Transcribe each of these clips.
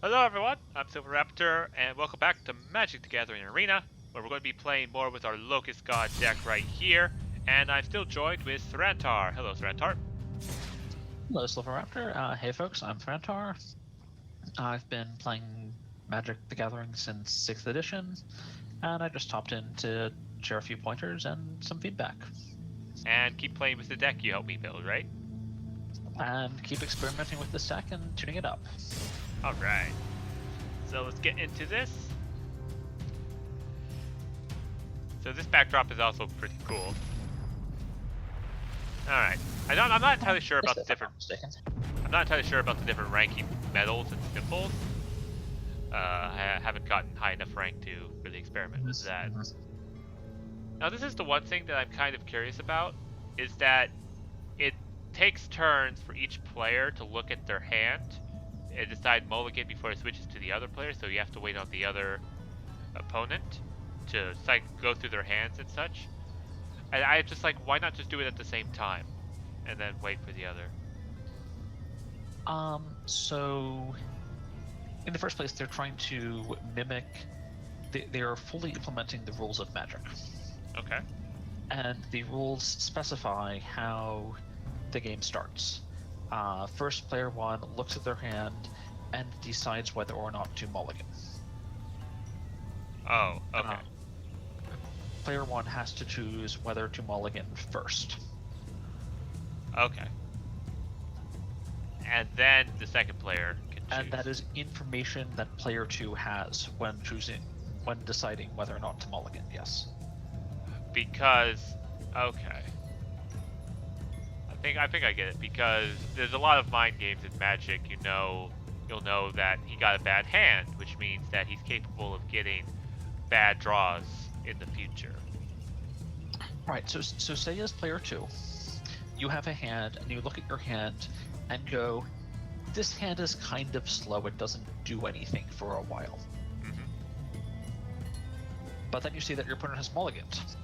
Hello everyone, I'm Silverraptor, and welcome back to Magic the Gathering Arena, where we're going to be playing more with our Locust God deck right here, and I'm still joined with Thrantar. Hello Thrantar. Hello, Silverraptor. Hey, folks, I'm Frantar. I've been playing Magic the Gathering since 6th edition, and I just hopped in to share a few pointers and some feedback, And keep playing with the deck you helped me build, right? and keep experimenting with this deck and tuning it up. Alright, so let's get into this. So this backdrop is also pretty cool. Alright, I'm not entirely sure about the different... I'm not entirely sure about the different ranking medals and symbols. I haven't gotten high enough rank to really experiment with that. Now this is the one thing that I'm kind of curious about, is that it takes turns for each player to look at their hand and decide mulligan before it switches to the other player, so you have to wait on the other opponent to go through their hands and such. And I just like, why not just do it at the same time and then wait for the other? So in the first place, they're trying to mimic. They are fully implementing the rules of Magic. Okay. And the rules specify how the game starts. First, player one looks at their hand and decides whether or not to mulligan. Oh, okay. Player one has to choose whether to mulligan first. Okay. And then the second player can choose. And that is information that player two has when deciding whether or not to mulligan, yes. Because, okay. I think I get it, because there's a lot of mind games in Magic. You'll know that he got a bad hand, which means that he's capable of getting bad draws in the future. Right, so say as player two, you have a hand and you look at your hand and go, this hand is kind of slow, it doesn't do anything for a while. Mm-hmm. But then you see that your opponent has mulligans.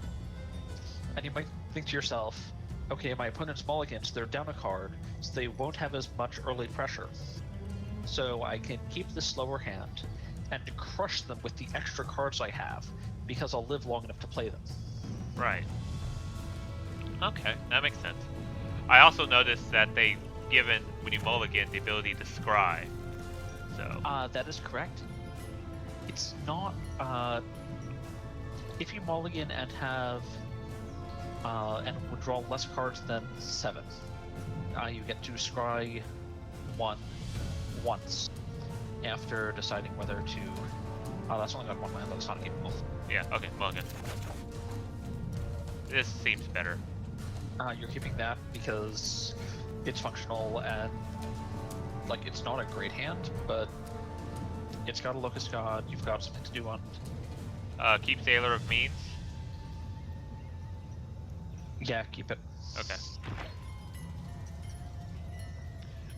And you might think to yourself, okay, my opponent's mulligans, they're down a card, so they won't have as much early pressure. So I can keep this slower hand and crush them with the extra cards I have, because I'll live long enough to play them. Right. Okay, that makes sense. I also noticed that they've given, when you mulligan, the ability to scry. So. That is correct. It's not, if you mulligan and have, and withdraw less cards than 7, you get to scry 1 once after deciding whether to. That's only got 1 land, that's not capable. Yeah, okay, mulligan. This seems better. You're keeping that because it's functional and, like, it's not a great hand, but it's got a Locust God, you've got something to do on it. Keep Sailor of Means. Yeah, keep it. Okay.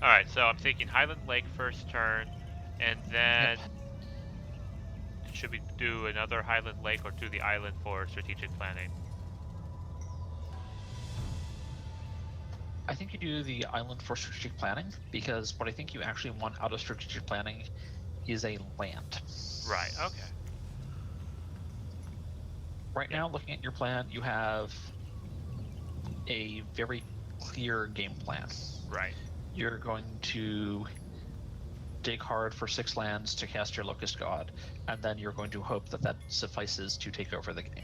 Alright, so I'm thinking Highland Lake first turn, and then should we do another Highland Lake or do the island for strategic planning? I think you do the island for strategic planning, because what I think you actually want out of strategic planning is a land. Right, okay. Right now, looking at your plan, you have a very clear game plan. Right. You're going to dig hard for 6 lands to cast your Locust God, and then you're going to hope that that suffices to take over the game.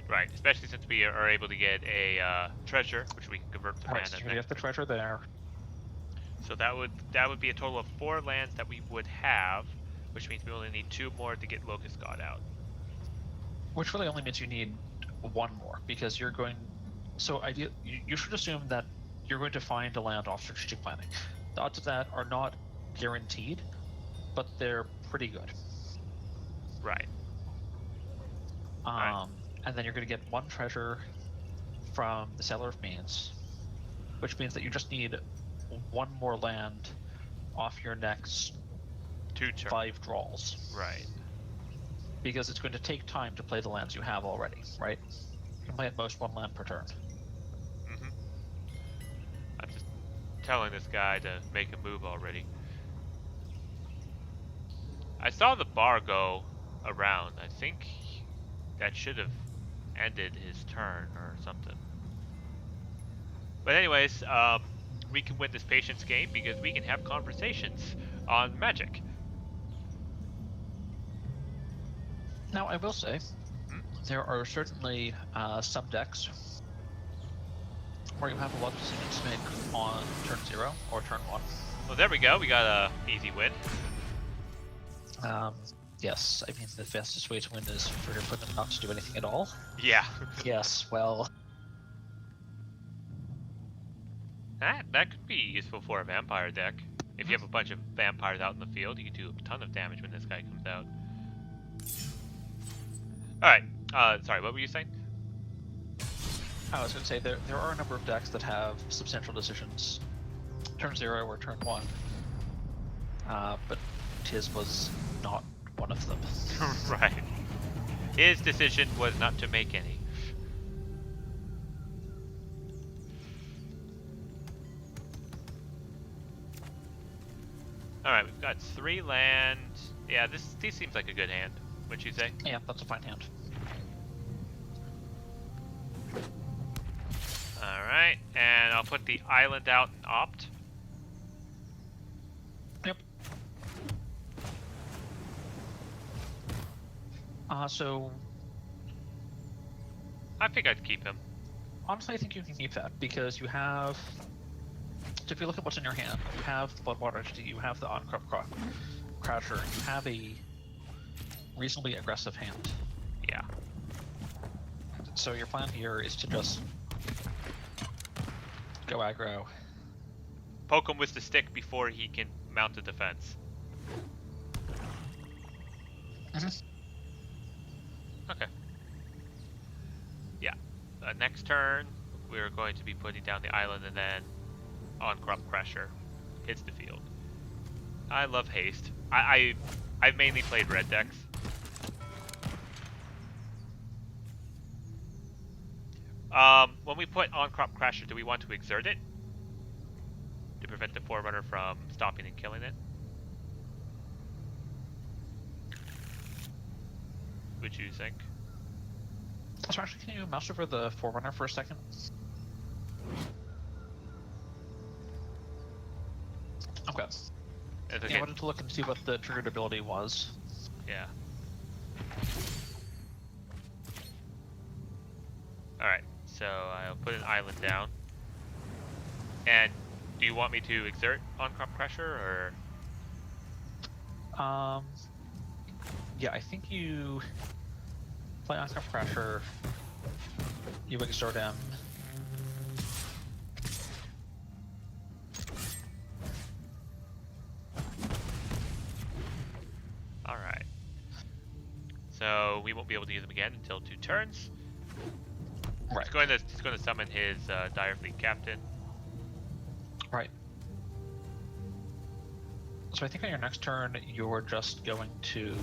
Right, especially since we are able to get a treasure, which we can convert to mana. So you have the treasure there. So that would be a total of 4 lands that we would have, which means we only need 2 more to get Locust God out. Which really only means you need 1 more, because you're going. So you should assume that you're going to find a land off strategic planning. The odds of that are not guaranteed, but they're pretty good. Right. And then you're going to get 1 treasure from the Sailor of Means, which means that you just need 1 more land off your next 5 draws. Right. Because it's going to take time to play the lands you have already, right? You can play at most 1 land per turn. Mm-hmm. I'm just telling this guy to make a move already. I saw the bar go around. I think that should have ended his turn or something. But anyways, we can win this patience game because we can have conversations on Magic. Now, I will say, there are certainly some decks where you have a lot of decisions to make on turn 0 or turn 1. Well, there we go. We got a easy win. Yes, I mean, the fastest way to win is for your opponent not to do anything at all. Yeah. Yes, well... That could be useful for a vampire deck. If you have a bunch of vampires out in the field, you can do a ton of damage when this guy comes out. Alright, sorry, what were you saying? I was going to say, there are a number of decks that have substantial decisions, turn 0 or turn 1, but his was not one of them. Right. His decision was not to make any. Alright, we've got 3 land. Yeah, this seems like a good hand. What'd you say? Yeah, that's a fine hand. Alright, and I'll put the island out and opt. Yep. So... I think I'd keep him. Honestly, I think you can keep that, because you have... So if you look at what's in your hand, you have the Bloodwater Entity, you have the On-Crop Crasher, you have a reasonably aggressive hand. Yeah. So your plan here is to just go aggro. Poke him with the stick before he can mount a defense. Okay. Yeah. Next turn, we're going to be putting down the island and then On-Crop Crasher hits the field. I love haste. I've mainly played red decks. When we put On-Crop Crasher, do we want to exert it? To prevent the Forerunner from stopping and killing it? What do you think? So actually, can you mouse over the Forerunner for a second? Okay. Okay. Yeah, I wanted to look and see what the triggered ability was. Yeah. Alright, so I'll put an island down. And do you want me to exert On-Crop Crasher, or...? Yeah, I think you play On-Crop Crasher, you exert him. Alright. So we won't be able to use him again until 2 turns. Right. He's going to summon his Dire Fleet Captain. Right. So I think on your next turn, you're just going to...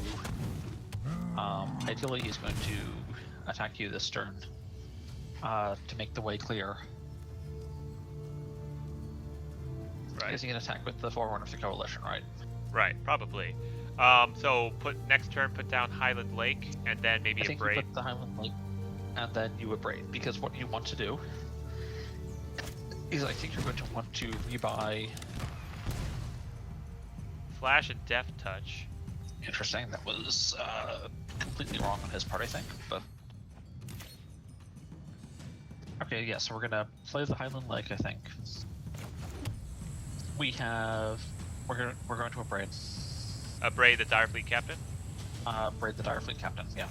ideally, he's going to attack you this turn to make the way clear. Right. Because he can attack with the Forerunner of the Coalition, right? Right, probably. So next turn, put down Highland Lake, and then maybe I think Abrade. you put the Highland Lake, and then you Abrade, because what you want to do is I think you're going to want to rebuy... Flash and Death Touch. Interesting, that was completely wrong on his part, I think, but... Okay, yeah, so we're gonna play the Highland Lake, I think. We have... We're going to Abrade. Abrade the Dire Fleet Captain? Abrade the Dire Fleet Captain, yeah.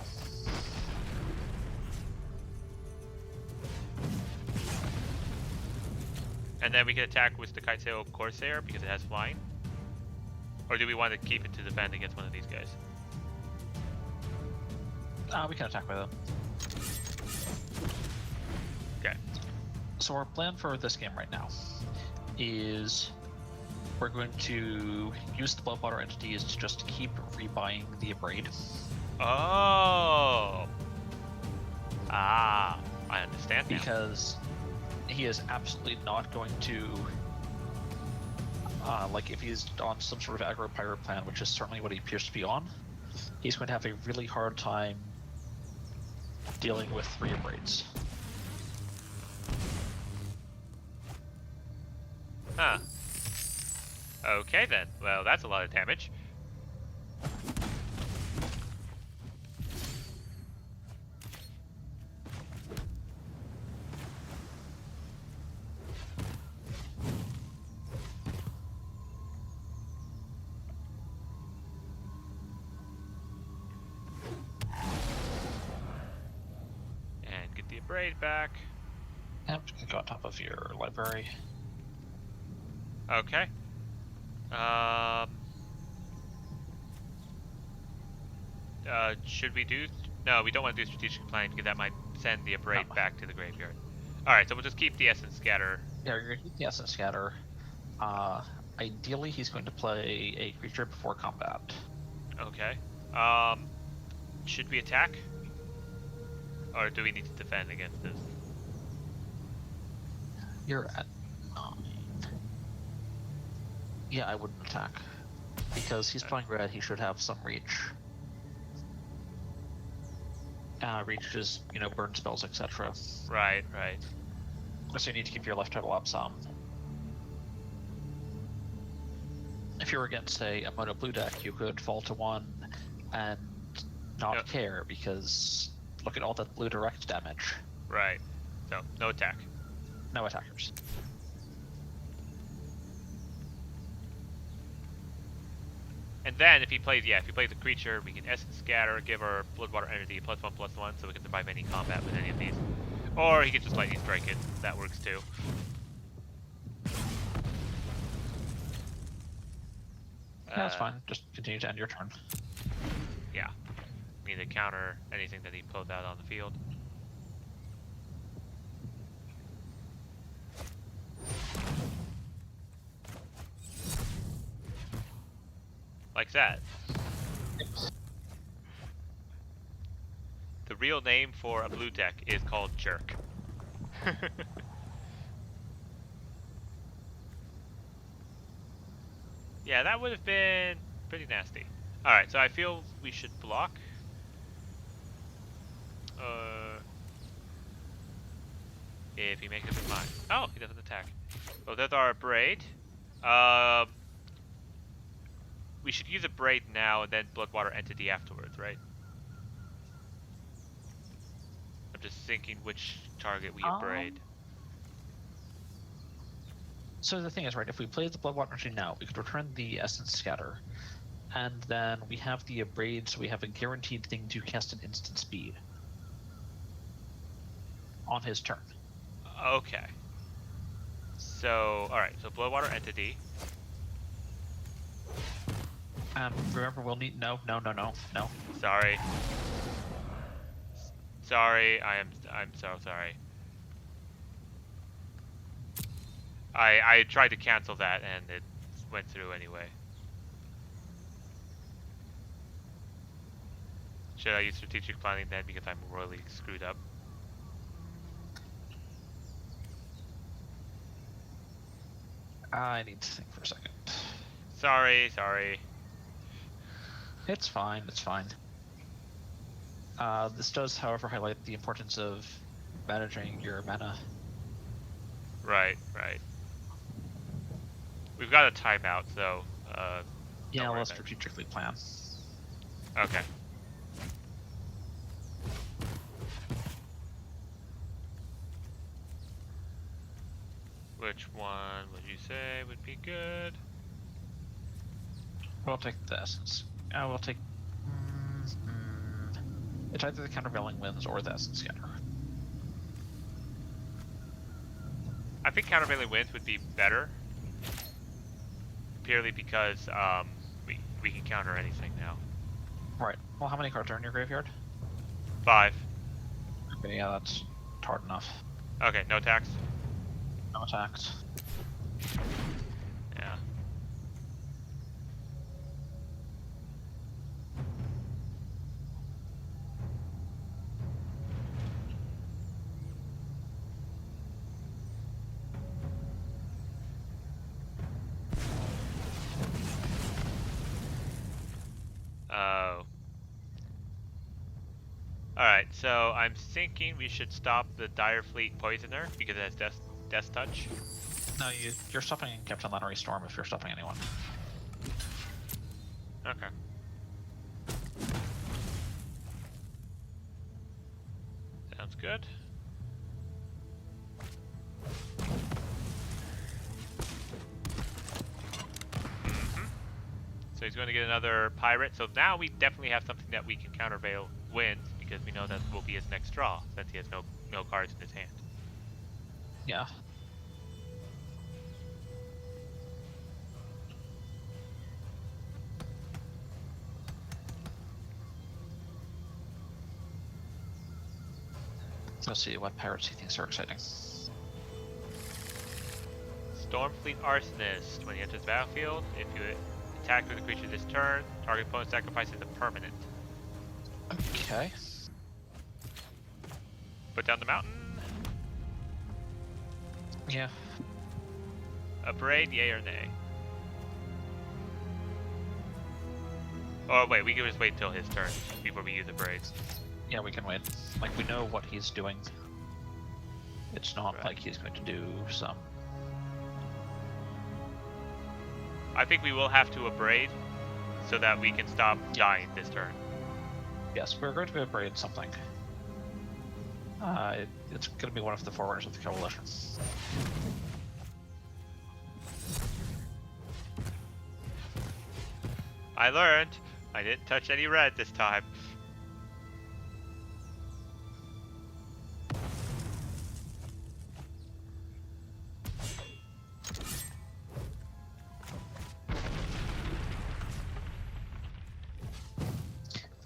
And then we can attack with the Kitesail Corsair because it has flying? Or do we want to keep it to defend against one of these guys? We can attack with him. Okay. So our plan for this game right now is we're going to use the Bloodwater entities to just keep rebuying the Abrade. Oh! Ah, I understand now. Because he is absolutely not going to Like if he's on some sort of aggro pirate plan, which is certainly what he appears to be on, he's going to have a really hard time dealing with 3 abrades. Huh. Okay then. Well, that's a lot of damage. And get the abrade back. Yep, you can go on top of your library. Okay. Should we do? No, we don't want to do strategic planning because that might send the abrade back to the graveyard. All right, so we'll just keep the essence scatter. Yeah, you're gonna keep the essence scatter. Ideally, he's going to play a creature before combat. Okay. Should we attack, or do we need to defend against this? You're at 9. Yeah, I wouldn't attack because he's playing red. He should have some reach. Reach is, burn spells, etc. Right, right. So you need to keep your left turtle up some. If you were against, say, a mono blue deck, you could fall to 1 and not care because look at all that blue direct damage. Right. So no attack. No attackers. And then if he plays a creature, we can essence scatter, give our Bloodwater Entity +1/+1, so we can survive any combat with any of these. Or he can just lightning strike it. That works too. That's fine. Just continue to end your turn. Yeah. Need to counter anything that he pulls out on the field. Like that. The real name for a blue deck is called Jerk. Yeah, that would have been pretty nasty. Alright, so I feel we should block. If he makes up his mind. Oh, he doesn't attack. Well, there's our braid. We should use a braid now and then Bloodwater Entity afterwards, right? I'm just thinking which target we braid. So the thing is, right, if we play the Bloodwater Entity now, we could return the Essence Scatter, and then we have the abrade, so we have a guaranteed thing to cast an instant speed on his turn. Okay. So, alright, so Bloodwater Entity. Remember, we'll need no. Sorry. Sorry, I'm so sorry. I tried to cancel that and it went through anyway. Should I use strategic planning then because I'm royally screwed up? I need to think for a second. Sorry. It's fine. This does, however, highlight the importance of managing your mana. Right. We've got a timeout, so yeah, let's strategically plan. Okay. Which one would you say would be good? We'll take the essence. We'll take. It's either the Countervailing Winds or the Essence Scatter. I think Countervailing Winds would be better, purely because we can counter anything now. Right. Well, how many cards are in your graveyard? 5. Okay, yeah, that's hard enough. Okay, no attacks. No attacks. Yeah. Alright, so I'm thinking we should stop the Dire Fleet Poisoner because it has Death Touch. No, you're stopping Captain Lannery Storm if you're stopping anyone. Okay. Sounds good. So he's going to get another pirate. So now we definitely have something that we can countervail wins because we know that will be his next draw since he has no cards in his hand. Yeah. Let's see what pirates he thinks are exciting. Stormfleet Arsonist. When he enters the battlefield, if you attack with a creature this turn, target opponent sacrifices a permanent. Okay. Put down the mountain. Yeah. A braid, yay or nay? Oh wait, we can just wait till his turn before we use the braids. Yeah, we can wait. Like, we know what he's doing. It's not like he's going to do some... I think we will have to abrade so that we can stop dying this turn. Yes, we're going to abrade something. It's going to be one of the forerunners of the coalition. I learned. I didn't touch any red this time.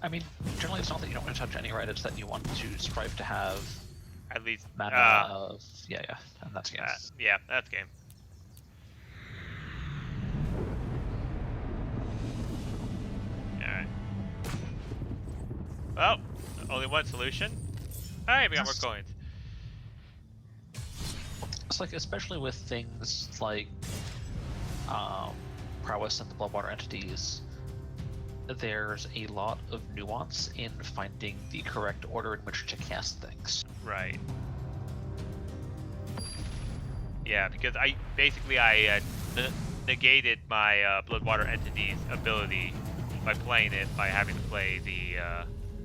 I mean, generally it's not that you don't want to touch any red, it's that you want to strive to have At least mana of... Yeah, and that's game. Yeah, that's game. Alright. Well, only one solution. Alright, we got more coins. It's like, especially with things like prowess and the Bloodwater entities, there's a lot of nuance in finding the correct order in which to cast things. Right. Yeah, because I negated my Bloodwater entity's ability by playing it by having to play the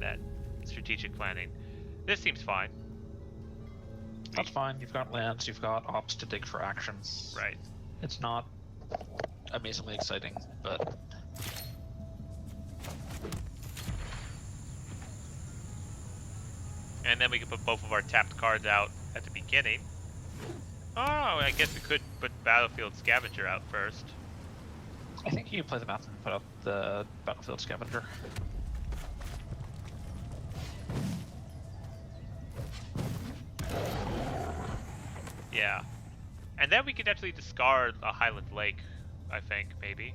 that strategic planning. This seems fine. That's fine. You've got lands, you've got ops to dig for action. Right. It's not amazingly exciting, but... And then we can put both of our tapped cards out at the beginning. Oh, I guess we could put Battlefield Scavenger out first. I think you can play the map and put out the Battlefield Scavenger. Yeah. And then we could actually discard a Highland Lake, I think, maybe.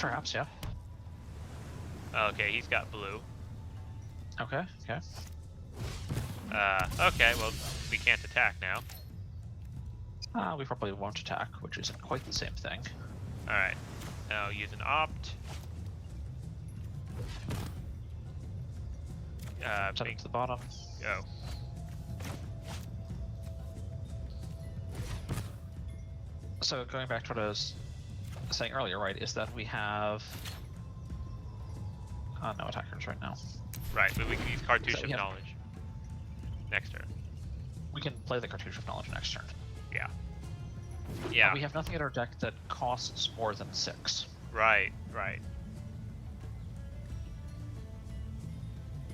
Perhaps, yeah. Okay, he's got blue. Okay. Okay, well, we can't attack now. We probably won't attack, which isn't quite the same thing. Alright, now use an opt. Set it to the bottom. Go. So going back to what I was saying earlier, right, is that we have no attackers right now. Right, but we can use Cartouche of have... Knowledge next turn. We can play the Cartouche of Knowledge next turn. Yeah. Yeah. We have nothing in our deck that costs more than 6. Right.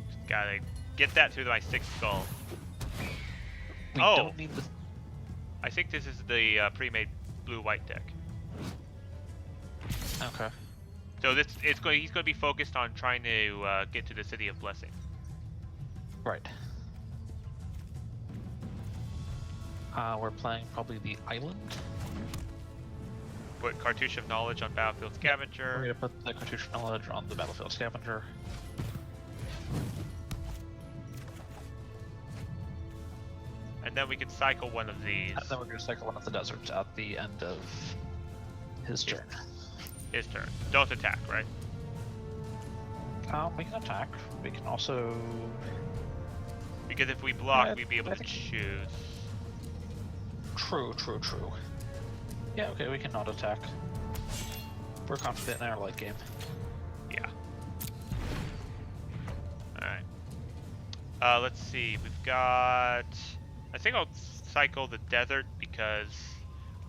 Just gotta get that through my 6th skull. We don't need the... I think this is the pre-made blue-white deck. Okay. So he's going to be focused on trying to get to the City of Blessing. Right. We're playing probably the island. Put Cartouche of Knowledge on Battlefield Scavenger. We're gonna put the Cartouche of Knowledge on the Battlefield Scavenger. And then we can cycle one of these. And then we're gonna cycle one of the deserts at the end of his turn. His turn. Don't attack, right? We can attack. We can also... Because if we block, Yeah, we'd be able I to think- choose. True. Yeah, okay, we can not attack. We're confident in our late game. Yeah. Alright. Let's see. We've got... I think I'll cycle the desert because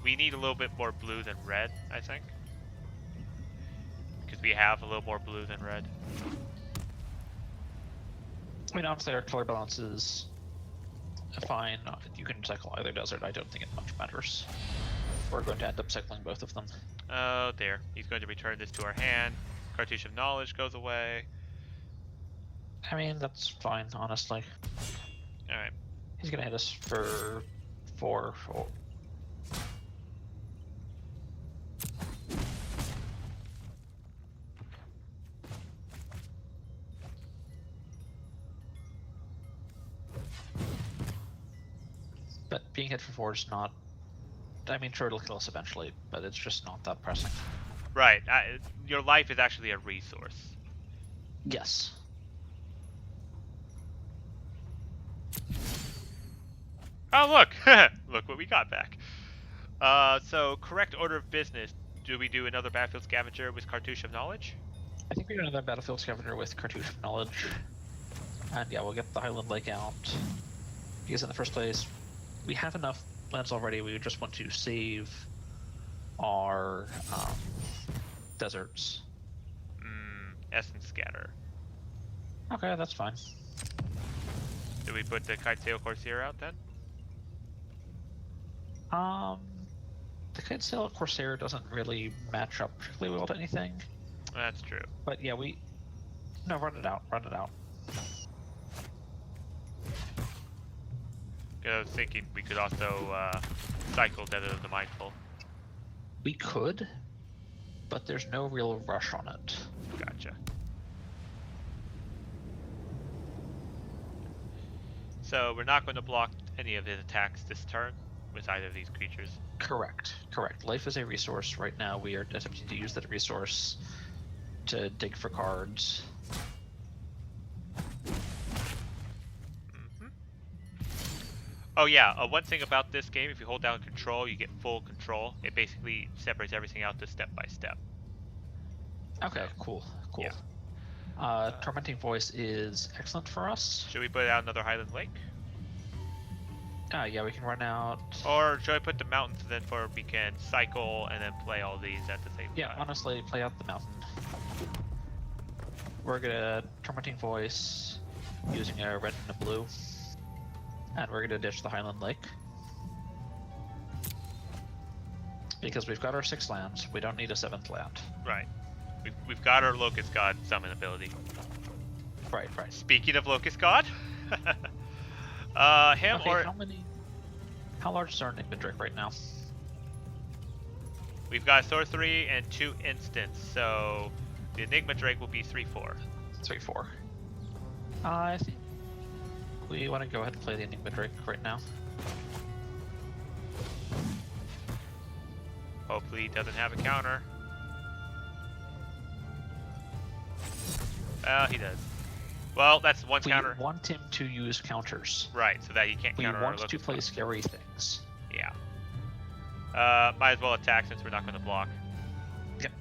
we need a little bit more blue than red, I think. Because we have a little more blue than red. I mean, honestly, our color balance is fine. You can cycle either desert. I don't think it much matters. We're going to end up cycling both of them. Oh, there. He's going to return this to our hand. Cartouche of Knowledge goes away. I mean, that's fine, honestly. Alright. He's gonna hit us for 4. But being hit for 4 is not... I mean, sure, it'll kill us eventually, but it's just not that pressing. Right. Your life is actually a resource. Yes. Oh, look! Look what we got back. So, correct order of business. Do we do another Battlefield Scavenger with Cartouche of Knowledge? I think we're gonna do another Battlefield Scavenger with Cartouche of Knowledge. And yeah, we'll get the Highland Lake out. Because in the first place, we have enough lands already, we just want to save our deserts. Essence Scatter. Okay, that's fine. Do we put the Kitesail Corsair out then? The Kitesail Corsair doesn't really match up particularly well to anything. That's true. But yeah, No, run it out. I was thinking we could also cycle Desert of the Mindful. We could, but there's no real rush on it. Gotcha. So we're not going to block any of his attacks this turn with either of these creatures. Correct. Life is a resource. Right now we are attempting to use that resource to dig for cards. Oh yeah, one thing about this game, if you hold down control, you get full control. It basically separates everything out to step by step. Okay, cool. Yeah. Tormenting Voice is excellent for us. Should we put out another Highland Lake? Yeah, we can run out. Or should I put the mountains then for we can cycle and then play all these at the same time? Yeah, honestly, play out the mountain. We're gonna Tormenting Voice using a red and a blue. And we're gonna ditch the Highland Lake. Because we've got our 6 lands, we don't need a 7th land. Right. We've got our Locust God summon ability. Right. Speaking of Locust God, him Okay, or how large is our Enigma Drake right now? we've got sorcery and 2 instants, so the Enigma Drake will be 3/4. 3/4. I think we want to go ahead and play the Enigma Drake right now. Hopefully he doesn't have a counter. He does. Well, that's one counter. We want him to use counters. Right, so that he can't We counter our want to Locust play God. scary things. Yeah. Might as well attack since we're not going to block. Yep.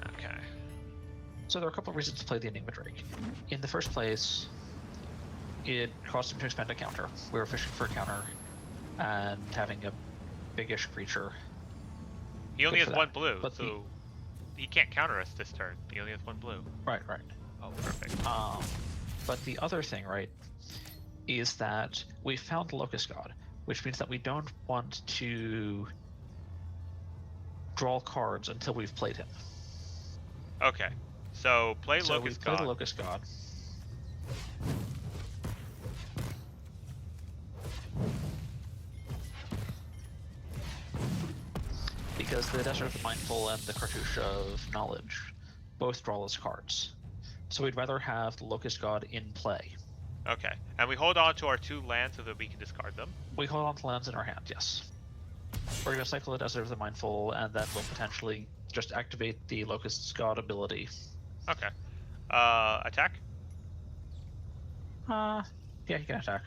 Okay. So there are a couple of reasons to play the Enigma Drake. In the first place, it costs him to expend a counter. We were fishing for a counter, and having a biggish creature. He only Good has for 1 that, blue, but so he can't counter us this turn. He only has 1 blue. Right. Oh, perfect. But the other thing, right, is that we found the Locust God, which means that we don't want to draw cards until we've played him. Okay. So play So Locust we play God. the Locust God. Because the Desert of the Mindful and the Cartouche of Knowledge both draw us cards. So we'd rather have the Locust God in play. Okay. And we hold on to our 2 lands so that we can discard them. We hold on to lands in our hand, yes. We're going to cycle the Desert of the Mindful, and then we'll potentially just activate the Locust God ability. Okay. Attack? Yeah, you can attack.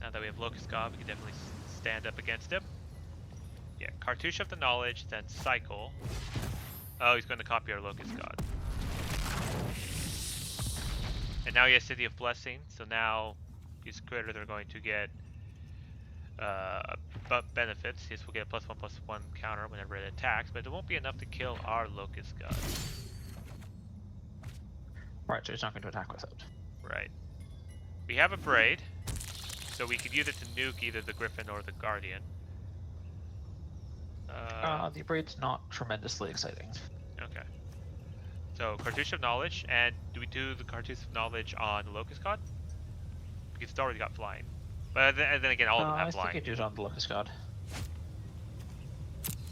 Now that we have Locust God, we can definitely stand up against him. Yeah, Cartouche of the Knowledge, then Cycle. Oh, he's going to copy our Locust God. And now he has City of Blessing, so now these critters are going to get benefits. Yes, we'll get a +1/+1 counter whenever it attacks, but it won't be enough to kill our Locust God. Right, so he's not going to attack with it. Right. We have a Braid, so we could use it to nuke either the Griffin or the Guardian. The Braid's not tremendously exciting. Okay. So, Cartouche of Knowledge, and do we do the Cartouche of Knowledge on the Locust God? Because it's already got Flying. But then again, all of them have Flying. I think you do it on the Locust God.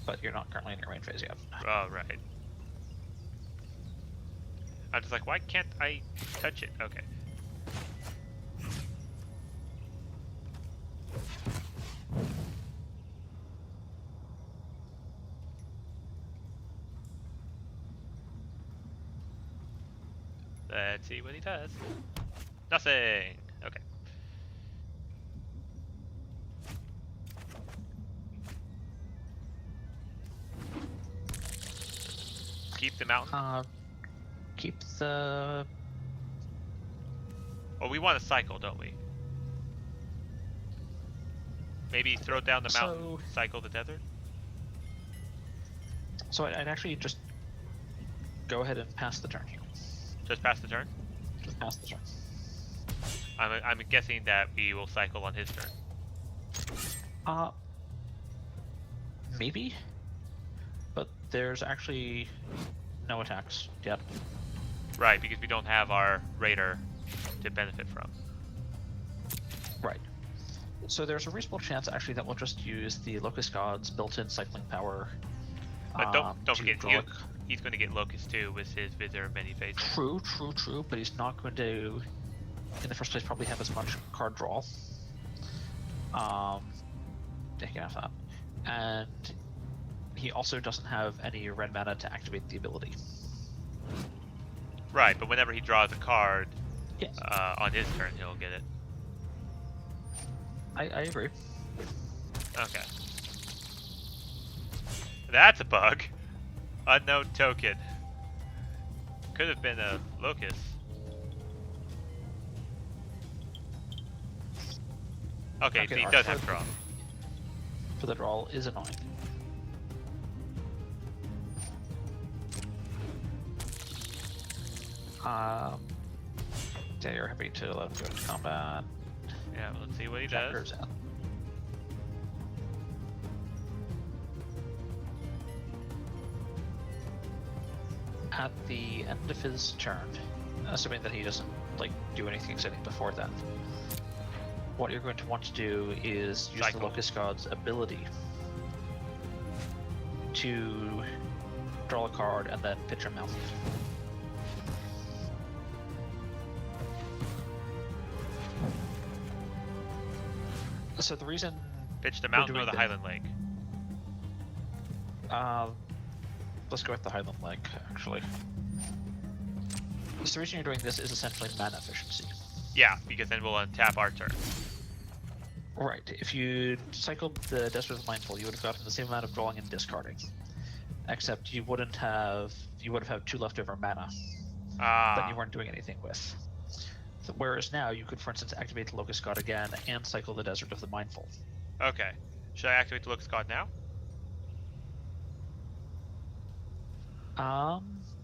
But you're not currently in your main phase yet. Oh, right. I'm just like, why can't I touch it? Okay. Let's see what he does. Nothing. Okay. Keep the mountain. Keep the. Well, we want to cycle, don't we? Maybe throw down the mountain, cycle the desert. So I'd actually just go ahead and pass the turn here. Just pass the turn? Just pass the turn. I'm guessing that we will cycle on his turn. Maybe? But there's actually no attacks yet. Right, because we don't have our Raider to benefit from. Right. So there's a reasonable chance actually that we'll just use the Locust God's built-in cycling power. But don't forget, he's going to get Locust too with his Visitor of Many Faces. True, but he's not going to, in the first place, probably have as much card draw. Taking off that. And he also doesn't have any red mana to activate the ability. Right, but whenever he draws a card, yes. On his turn, he'll get it. I agree. Okay. That's a bug. Unknown token. Could have been a Locust. Okay, so he does have draw. For the draw is annoying. Yeah, you're happy to let him go into combat. Yeah, well, let's see what he does. At the end of his turn, assuming that he doesn't do anything exciting before then, what you're going to want to do is use the Locust God's ability to draw a card and then pitch a mountain. So the reason pitch the mountain or the Highland Lake? Let's go with the Highland Lake, actually. So the reason you're doing this is essentially mana efficiency. Yeah, because then we'll untap our turn. Right. If you cycled the Desert of the Mindful, you would have gotten the same amount of drawing and discarding. Except you would have had 2 leftover mana that you weren't doing anything with. So, whereas now you could, for instance, activate the Locust God again and cycle the Desert of the Mindful. Okay. Should I activate the Locust God now?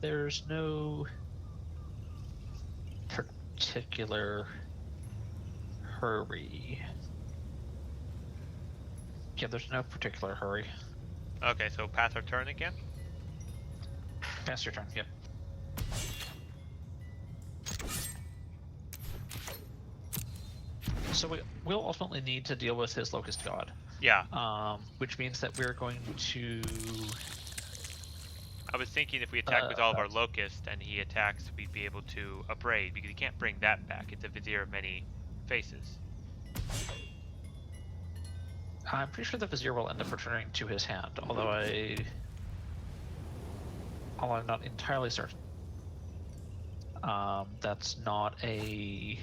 There's no particular hurry. Yeah, there's no particular hurry. Okay, so pass our turn again? Pass your turn, yep. So we'll ultimately need to deal with his Locust God. Yeah. Which means that we're going to I was thinking if we attack with all of our locusts and he attacks, we'd be able to abrade, because he can't bring that back. It's a vizier of many faces. I'm pretty sure the vizier will end up returning to his hand, although I'm not entirely certain. That's not an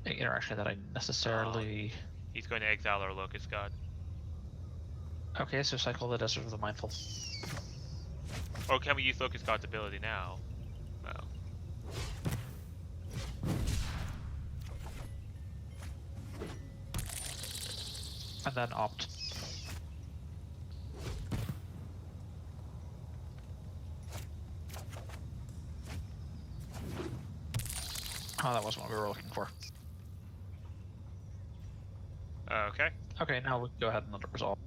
interaction that I necessarily... He's going to exile our Locust God. Okay, so cycle the Desert of the Mindful. Or can we use Locust God's ability now? No. And then opt. Oh, that wasn't what we were looking for. Okay. Okay, now we can go ahead and let it resolve.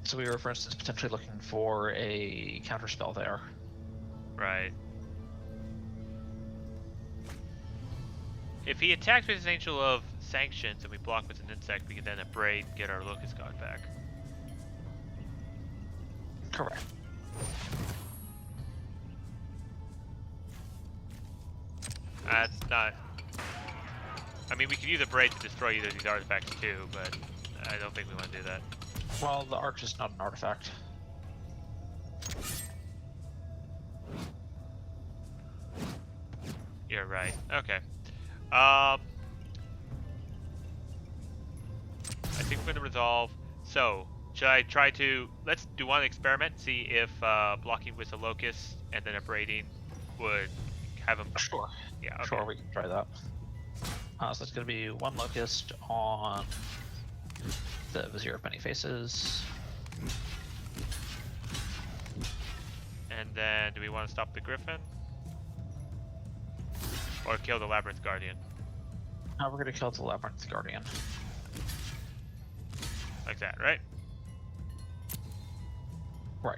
So we were, for instance, potentially looking for a counterspell there. Right. If he attacks with his Angel of Sanctions and we block with an insect, we can then abrade and get our Locust God back. Correct. That's not... I mean, we could use abrade to destroy either of these artifacts too, but I don't think we want to do that. Well, the arch is not an artifact. You're right. Okay. I think we're going to resolve. So, should I try to... Let's do one experiment, see if blocking with a locust and then abrading would have him... Sure. Yeah, okay. Sure, we can try that. So that's going to be one locust on the Vizier of Many Faces. And then, do we want to stop the Griffin? Or kill the Labyrinth Guardian? We're going to kill the Labyrinth Guardian. Like that, right? Right.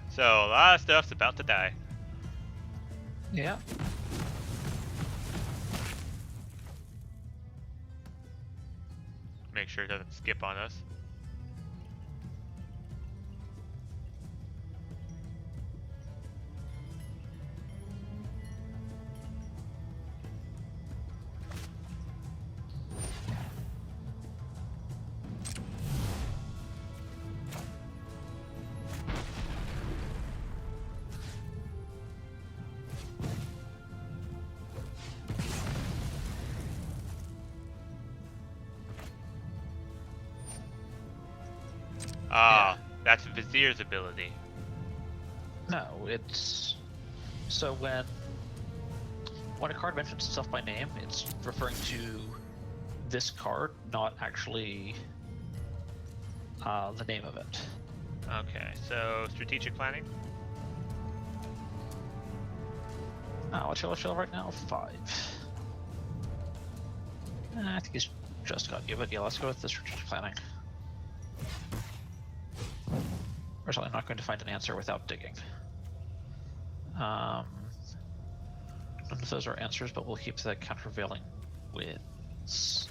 So, a lot of stuff's about to die. Yeah. Make sure it doesn't skip on us. Ah, that's Vizier's ability. No, it's... So when a card mentions itself by name, it's referring to this card, not actually the name of it. Okay, so strategic planning? What's yellow shell right now? 5. I think he's just got you, but yeah, let's go with the strategic planning. We're certainly not going to find an answer without digging. None of those are answers, but we'll keep the countervailing winds.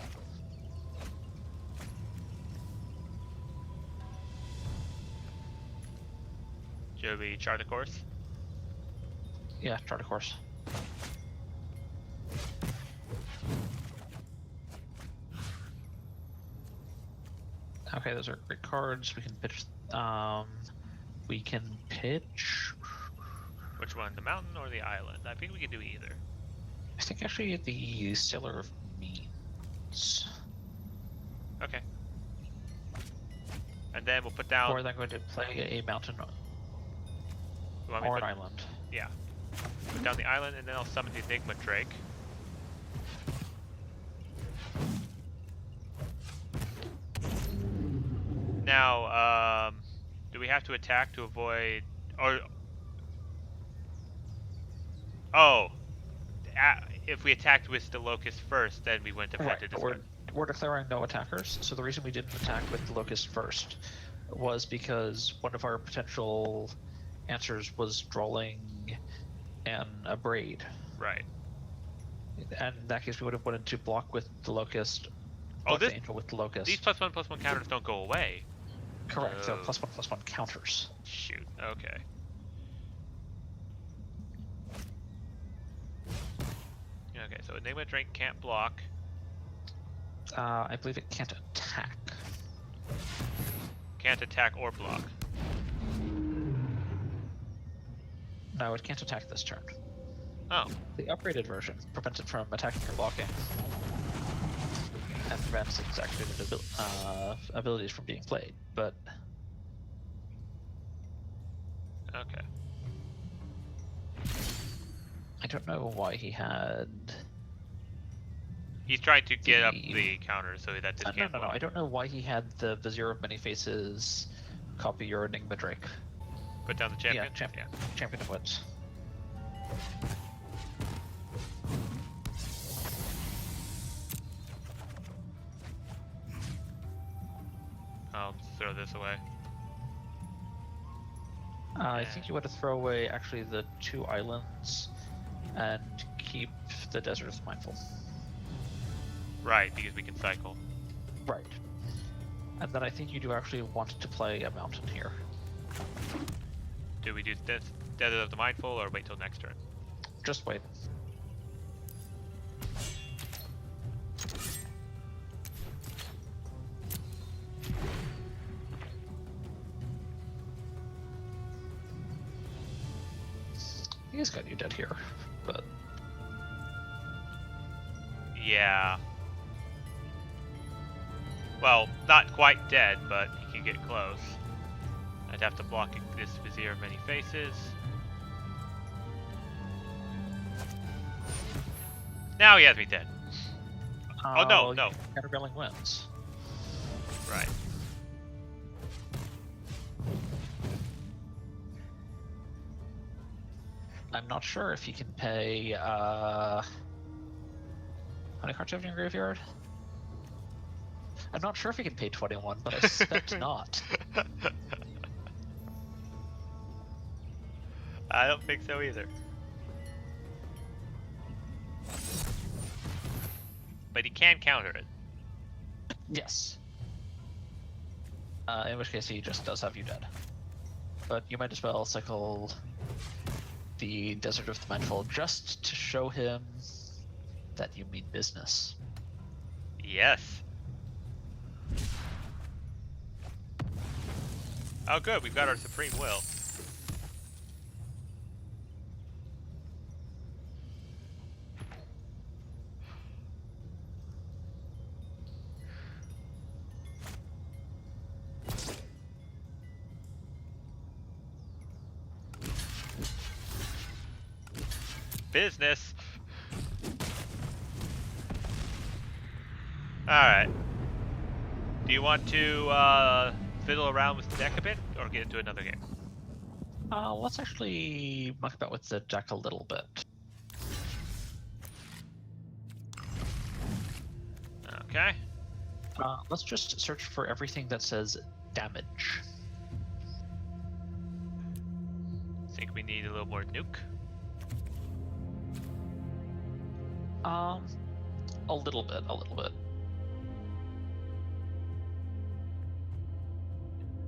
Should we chart a course? Yeah, chart a course. Okay, those are great cards. We can pitch. Which one, the mountain or the island? I think we can do either. I think actually the Sailor of Means. Okay. And then we'll put down... Or they're going to play a mountain or an island. Yeah. Put down the island and then I'll summon the Enigma Drake. Now, do we have to attack to avoid... Or... Oh! If we attacked with the Locust first, then we wouldn't have had to discard. We're declaring no attackers, so the reason we didn't attack with the Locust first was because one of our potential answers was Drawling and a Braid. Right. And in that case, we would have wanted to block with the Locust, Oh, block the Angel with the Locust. These +1/+1 counters don't go away. Correct, they're +1/+1 counters. Shoot, okay. Okay, so Enigma Drink can't block. I believe it can't attack. Can't attack or block. No, it can't attack this turn. Oh. The upgraded version prevents it from attacking or blocking, and prevents its activated abilities from being played, but... Okay. I don't know why he had... He's trying to get up the counter so that this can't No, block. I don't know why he had the Vizier of Many Faces copy your Enigma Drake. Put down the champion? Yeah, Champion of Wits. I'll throw this away. I think you want to throw away actually the 2 islands and keep the Desert of the Mindful. Right, because we can cycle. Right. And then I think you do actually want to play a mountain here. Do we do Desert of the Mindful or wait till next turn? Just wait. He's got you dead here, but... Yeah. Well, not quite dead, but he can get close. I'd have to block this Vizier of Many Faces. Now he has me dead. Oh, no. Countervailing wins. Right. I'm not sure if you can pay, how many cards do you have in your graveyard? I'm not sure if you can pay 21, but I suspect not. I don't think so either. But he can counter it. Yes. In which case he just does have you dead. But you might as well cycle the Desert of the Mindful just to show him that you mean business. Yes. Oh good, we've got our Supreme Will. Business. Alright. Do you want to fiddle around with the deck a bit or get into another game? Let's actually muck about with the deck a little bit. Okay. Let's just search for everything that says damage. Think we need a little more nuke? A little bit.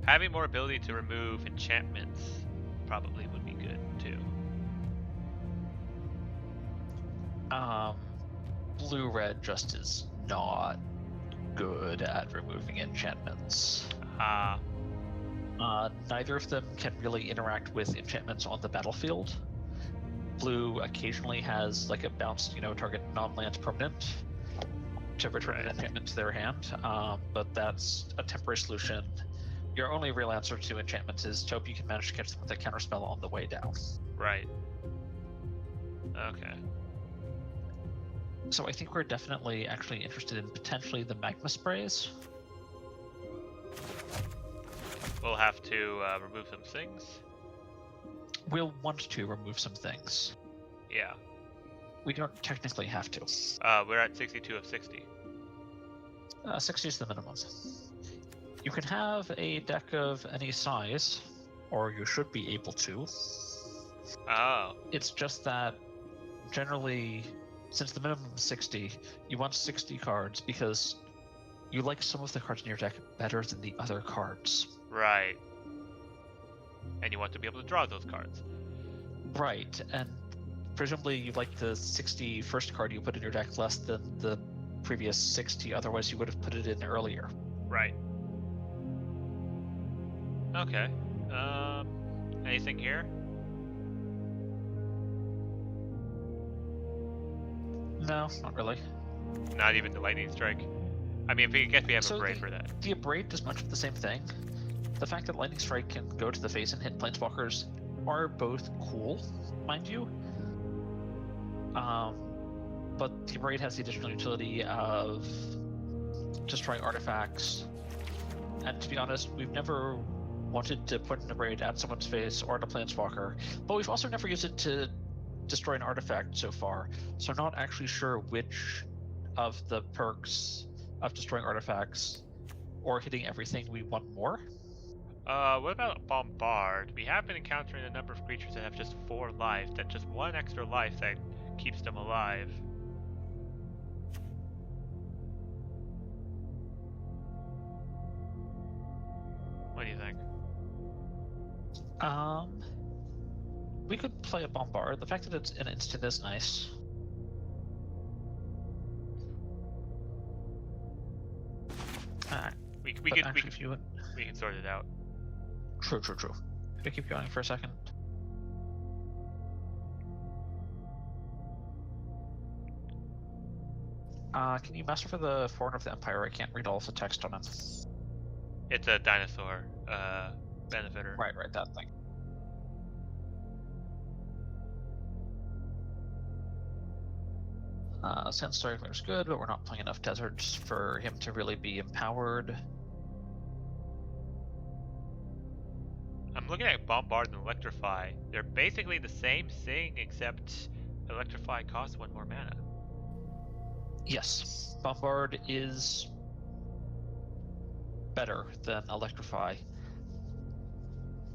Having more ability to remove enchantments probably would be good too. Blue-red just is not good at removing enchantments. Neither of them can really interact with enchantments on the battlefield. Blue occasionally has like a bounce, target non-land permanent to return an enchantment to their hand, but that's a temporary solution. Your only real answer to enchantments is to hope you can manage to catch them with a counterspell on the way down. Right. Okay. So I think we're definitely actually interested in potentially the magma sprays. We'll have to remove some things. We'll want to remove some things. Yeah. We don't technically have to. We're at 62 of 60. 60 is the minimum. You can have a deck of any size, or you should be able to. Oh. It's just that generally, since the minimum is 60, you want 60 cards because you like some of the cards in your deck better than the other cards. Right. And you want to be able to draw those cards. Right, and presumably you like the 60 first card you put in your deck less than the previous 60, otherwise you would have put it in earlier. Right. Okay. Anything here? No, not really. Not even the lightning strike. I mean, I guess we have a So braid for that. The Abrade does much of the same thing. The fact that Lightning Strike can go to the face and hit Planeswalkers are both cool, mind you. But the Abrade has the additional utility of destroying artifacts. And to be honest, we've never wanted to put an Abrade at someone's face or at a Planeswalker, but we've also never used it to destroy an artifact so far. So I'm not actually sure which of the perks of destroying artifacts or hitting everything we want more. What about Bombard? We have been encountering a number of creatures that have just 4 life, that's just 1 extra life that keeps them alive. What do you think? We could play a Bombard. The fact that it's an instant is nice. We can sort it out. True. Could I keep going for a second? Can you master for the Foreigner of the Empire? I can't read all of the text on it. It's a dinosaur, benefiter. Right, that thing. Sandstorm is good, but we're not playing enough deserts for him to really be empowered. I'm looking at Bombard and Electrify. They're basically the same thing, except Electrify costs 1 more mana. Yes, Bombard is better than Electrify.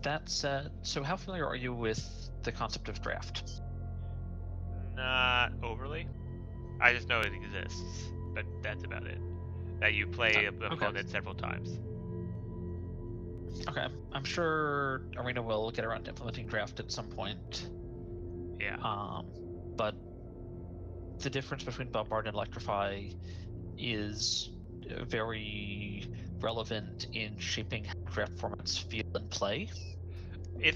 That said, so how familiar are you with the concept of draft? Not overly. I just know it exists, but that's about it. That you play an opponent several times. Okay, I'm sure Arena will get around to implementing draft at some point. Yeah. But the difference between Bombard and Electrify is very relevant in shaping how draft formats feel and play.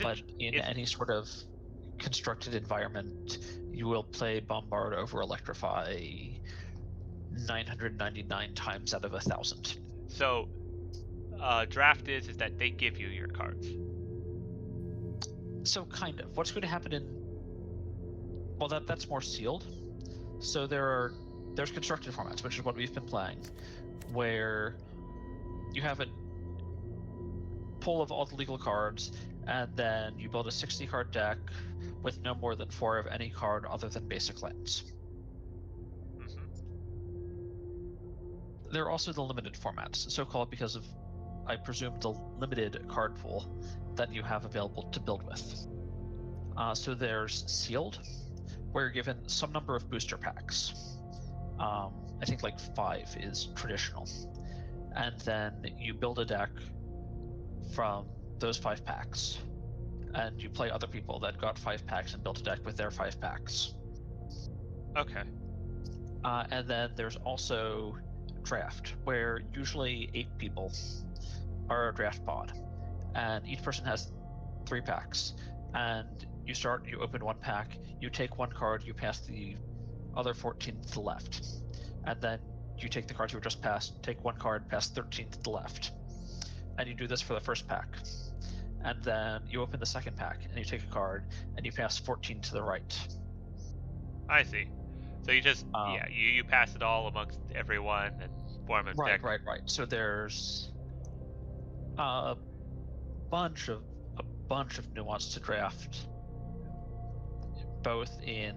But in any sort of constructed environment, you will play Bombard over Electrify 999 times out of 1,000. So, draft is that they give you your cards. So kind of. What's going to happen in... Well, that's more sealed. So there's constructed formats, which is what we've been playing, where you have a pool of all the legal cards, and then you build a 60-card deck with no more than 4 of any card other than basic lands. Mm-hmm. There are also the limited formats, so-called because of, I presume, the limited card pool that you have available to build with. So there's Sealed, where you're given some number of booster packs. I think like 5 is traditional. And then you build a deck from those 5 packs. And you play other people that got 5 packs and built a deck with their 5 packs. Okay. And then there's also Draft, where usually 8 people are a draft pod. And each person has 3 packs. And you open 1 pack, you take 1 card, you pass the other 14 to the left. And then you take the cards you were just passed, take 1 card, pass 13 to the left. And you do this for the first pack. And then you open the second pack, and you take a card, and you pass 14 to the right. I see. So you just, you pass it all amongst everyone and form a deck. Right. So there's a bunch of nuance to draft, both in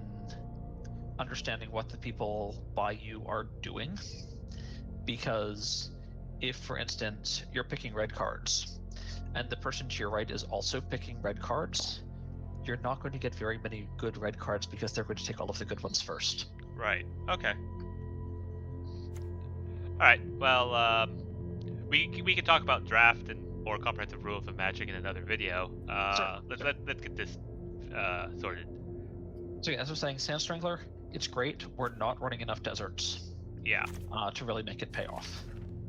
understanding what the people by you are doing, because if, for instance, you're picking red cards and the person to your right is also picking red cards, you're not going to get very many good red cards because they're going to take all of the good ones first. Right. Okay. All right. Well, we can talk about draft and more comprehensive rules of Magic in another video. Let's get this sorted. So yeah, as I was saying, Sand Strangler, it's great. We're not running enough deserts. Yeah. To really make it pay off.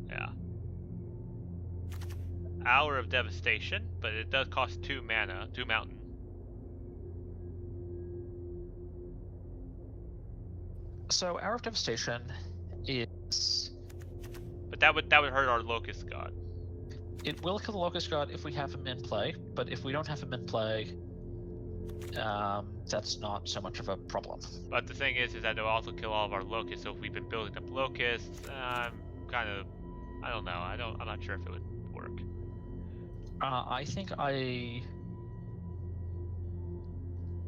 Yeah. Hour of Devastation, but it does cost 2 mana, 2 mountain. So Hour of Devastation is... But that would hurt our Locust God. It will kill the Locust God if we have him in play, but if we don't have him in play, that's not so much of a problem. But the thing is that it'll also kill all of our Locusts. So if we've been building up Locusts, I don't know. I'm not sure if it would work. I think I.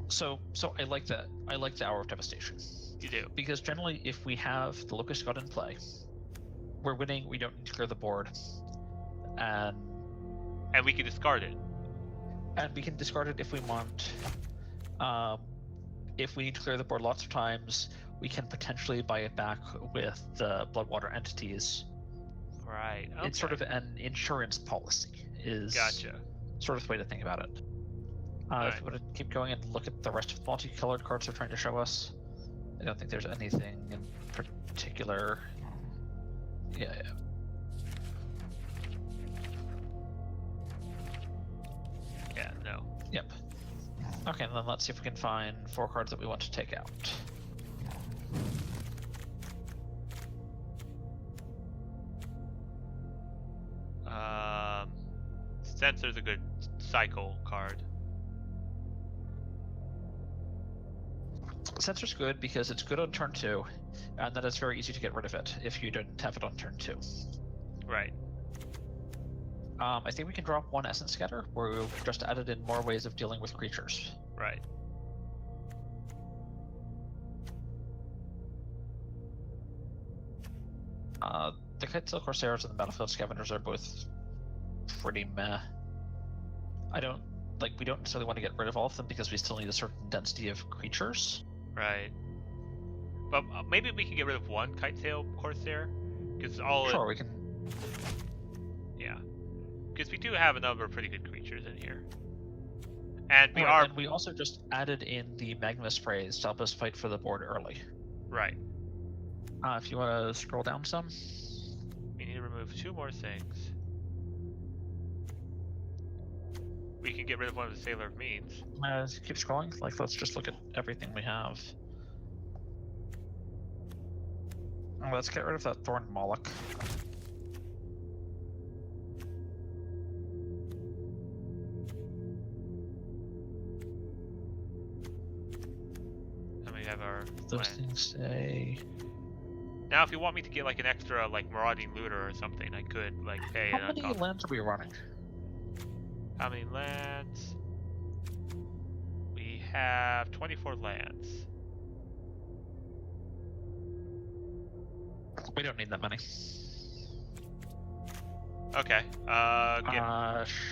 So I like that. I like the Hour of Devastation. You do. Because generally, if we have the Locust God in play, we're winning. We don't need to clear the board, and we can discard it. And we can discard it if we want. If we need to clear the board lots of times, we can potentially buy it back with the Bloodwater entities. Right. Okay. It's sort of an insurance policy. Is gotcha. Sort of the way to think about it. Right. If we want to keep going and look at the rest of the multicolored cards they're trying to show us, I don't think there's anything in particular. Yeah. Yeah, no. Yep. Okay, and then let's see if we can find 4 cards that we want to take out. Censor's a good cycle card. Censor's good because it's good on turn 2, and then it's very easy to get rid of it if you didn't have it on turn 2. Right. I think we can drop 1 Essence Scatter, where we've just added in more ways of dealing with creatures. Right. The Kitesail Corsairs and the Battlefield Scavengers are both pretty meh. We don't necessarily want to get rid of all of them because we still need a certain density of creatures. Right. But maybe we can get rid of 1 Kitesail Corsair, because we can. Yeah. Because we do have a number of pretty good creatures in here. And we also just added in the Magnus Praise to help us fight for the board early. Right. If you want to scroll down some. We need to remove 2 more things. We can get rid of 1 of the Sailor of Means. Keep scrolling. Let's just look at everything we have. Let's get rid of that Thorn Moloch. And we have our Those things say. Now, if you want me to get an extra Marauding Looter or something, I could pay. How many lands are we running? How many lands? We have 24 lands. We don't need that many. Okay.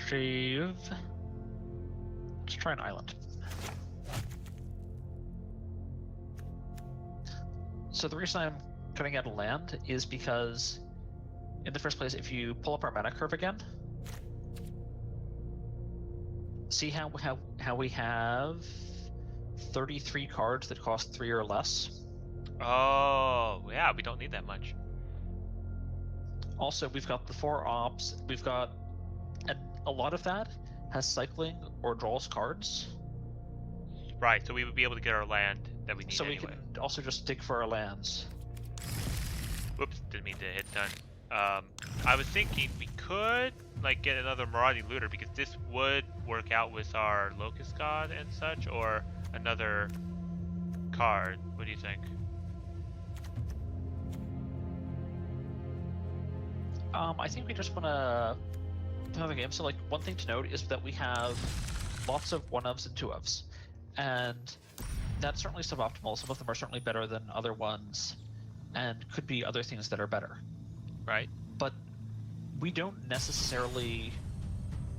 Shave. Let's try an island. So the reason I'm cutting out a land is because, in the first place, if you pull up our mana curve again, see how we have 33 cards that cost 3 or less? Oh, yeah, we don't need that much. Also, we've got the 4 ops. We've got, and a lot of that has cycling or draws cards. Right, so we would be able to get our land that we need so anyway. We can also just dig for our lands. Whoops, didn't mean to hit done. I was thinking we could get another Marauding Looter, because this would work out with our Locust God and such, or another card. What do you think? I think we just want to play the game. So, one thing to note is that we have lots of 1-ofs and 2-ofs, and that's certainly suboptimal. Some of them are certainly better than other ones, and could be other things that are better. Right. But we don't necessarily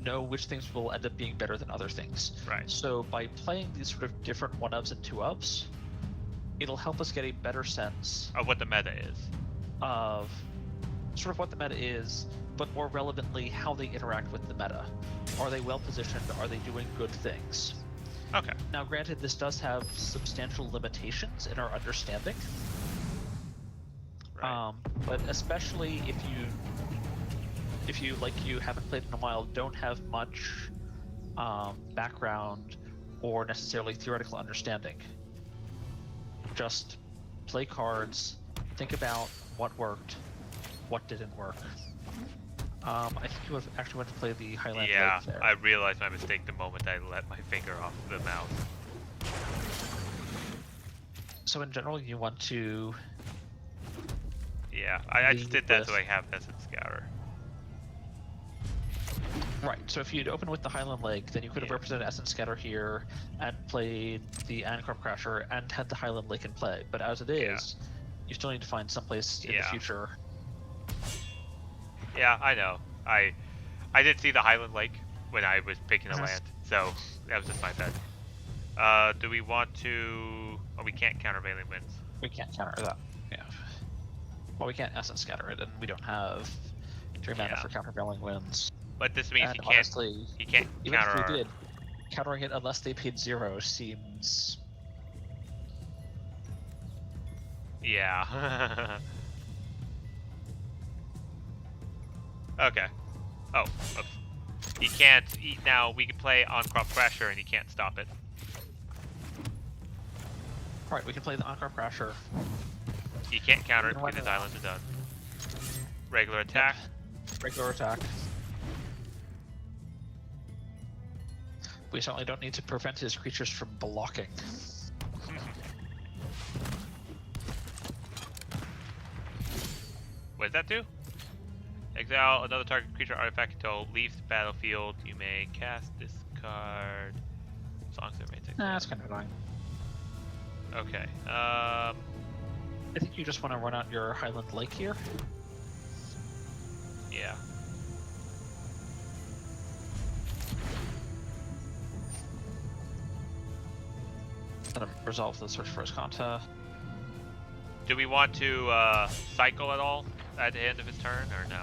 know which things will end up being better than other things. Right. So by playing these sort of different 1-ofs and 2-ofs, it'll help us get a better sense Of what the meta is. of sort of what the meta is, but more relevantly, how they interact with the meta. Are they well positioned? Are they doing good things? Okay. Now, granted, this does have substantial limitations in our understanding. Right. But especially if you like you haven't played in a while, don't have much background or necessarily theoretical understanding. Just play cards, think about what worked, what didn't work. I think you would actually want to play the Highland Yeah, Lake there. I realized my mistake the moment I let my finger off the mouse. So in general, you want to Yeah, I just lead did that so with- I have Essence Scouter. Right, so if you'd opened with the Highland Lake, then you could have Yeah. represented Essence Scatter here and played the Ancorp Crasher and had the Highland Lake in play. But as it is, you still need to find someplace in the Yeah. future. Yeah, I know. I did see the Highland Lake when I was picking a land, so that was just my bad. Do we want to... Oh, we can't countervailing winds. We can't counter that. Yeah. Well, we can't Essence Scatter it, and we don't have 3 mana Yeah. for countervailing winds. But this means And he can't honestly, even counter if our... we did, countering it unless they paid 0 seems... Yeah. Okay. Oh, oops. He can't... now, we can play on-crop Crasher and he can't stop it. Alright, we can play the Ancorp Crasher. He can't counter it You know what? because his islands are done. Regular attack. Regular attack. We certainly don't need to prevent his creatures from blocking. What does that do? Exile another target creature artifact until it leaves the battlefield. You may cast this card as long as it remains exiled. Nah, that's kind of annoying. Okay. I think you just want to run out your Highland Lake here. Yeah. Let him resolve the search for his Kanta. Do we want to cycle at all at the end of his turn, or no?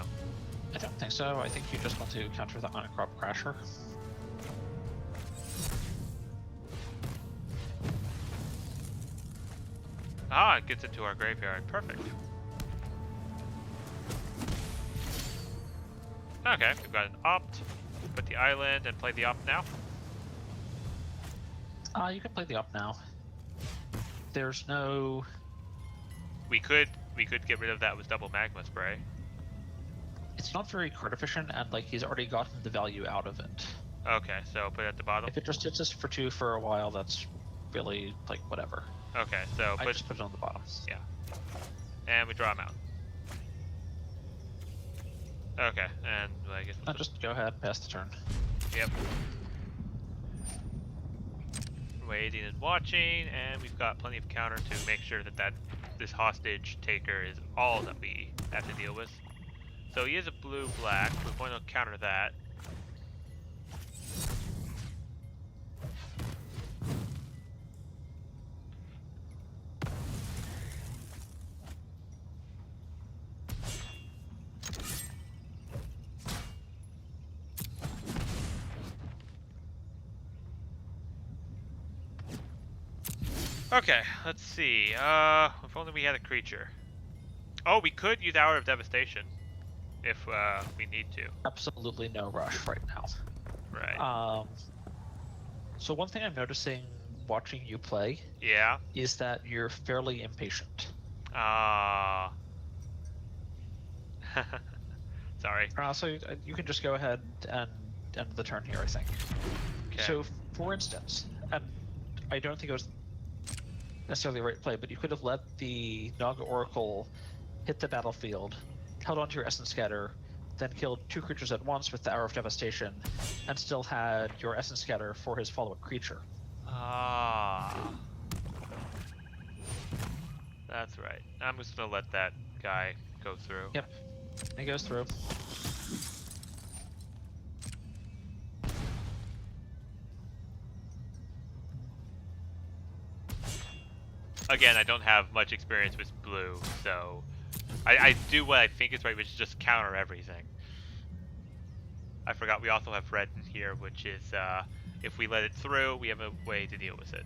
I don't think so. I think you just want to counter the Ancorp Crasher. Ah, it gets into our graveyard. Perfect. Okay, we've got an opt. Put the island and play the opt now. You can play the up now. There's no... We could get rid of that with double magma spray. It's not very card efficient, and like he's already gotten the value out of it. Okay, so put it at the bottom. If it just hits us for 2 for a while, that's really like whatever. Okay, so I put just put it on the bottom. yeah, and we draw him out. Okay, and I guess Now just go ahead and pass the turn. yep. Waiting and watching, and we've got plenty of counter to make sure that this hostage taker is all that we have to deal with. So he is a blue-black. We're going to counter that. Okay, let's see. If only we had a creature. Oh, we could use Hour of Devastation if we need to. Absolutely no rush right now. Right. So one thing I'm noticing watching you play Yeah. is that you're fairly impatient. Ah. Sorry. So you can just go ahead and end the turn here, I think. Okay. So, for instance, and I don't think it was necessarily the right play, but you could have let the Naga Oracle hit the battlefield, held onto your Essence Scatter, then killed 2 creatures at once with the Hour of Devastation, and still had your Essence Scatter for his follow-up creature. Ah. That's right. I'm just gonna let that guy go through. Yep. It goes through. again, I don't have much experience with blue, so I do what I think is right, which is just counter everything. I forgot we also have red in here, which is if we let it through, we have a way to deal with it.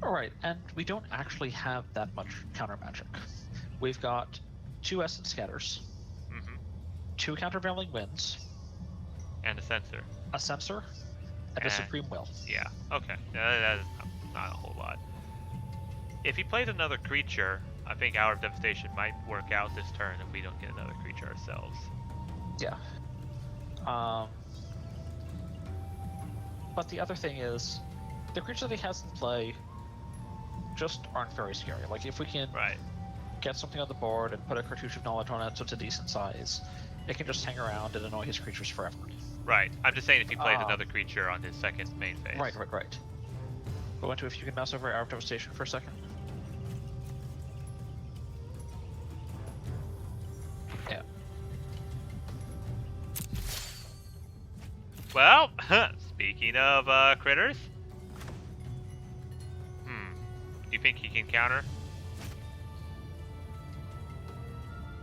Alright, and we don't actually have that much counter magic. We've got 2 Essence Scatters, 2 Countervailing Winds, and a sensor, a Censor, and a Supreme Will. Yeah, okay. That is not a whole lot. If he plays another creature, I think Hour of Devastation might work out this turn if we don't get another creature ourselves. Yeah. But the other thing is, the creatures that he has in play just aren't very scary. Like, if we can get something on the board and put a Cartouche of Knowledge on it so it's a decent size, it can just hang around and annoy his creatures forever. Right. I'm just saying if he plays another creature on his second main phase. Right. Go into if you can mouse over Hour of Devastation for a second. Yeah. Well, speaking of critters, do you think he can counter?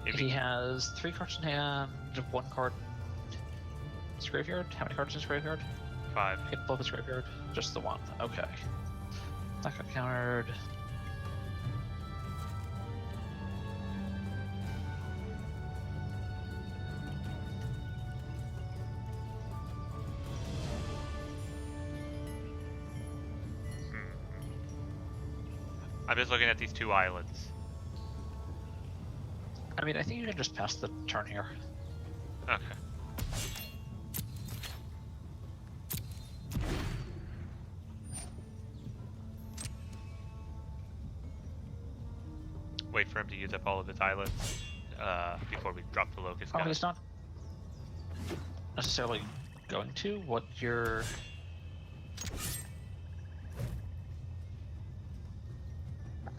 He has 3 cards in hand, 1 card in his graveyard. How many cards in his graveyard? 5. Hit both his graveyard? Just the 1. Okay. That got countered. I'm just looking at these 2 islands. I mean, I think you can just pass the turn here. Okay. Wait for him to use up all of his islands before we drop the Locust God. Oh, he's not necessarily going to. What you're...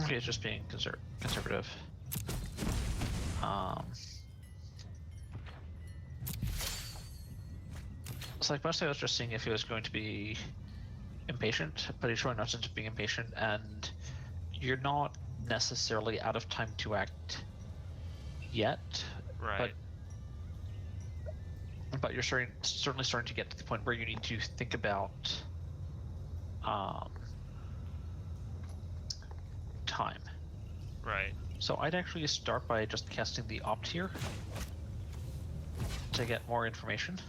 He's just being conservative. It's like mostly I was just seeing if he was going to be impatient, but he's showing no sense of being impatient, and you're not necessarily out of time to act yet. Right. But you're certainly starting to get to the point where you need to think about time. Right. So I'd actually start by just casting the Opt here to get more information.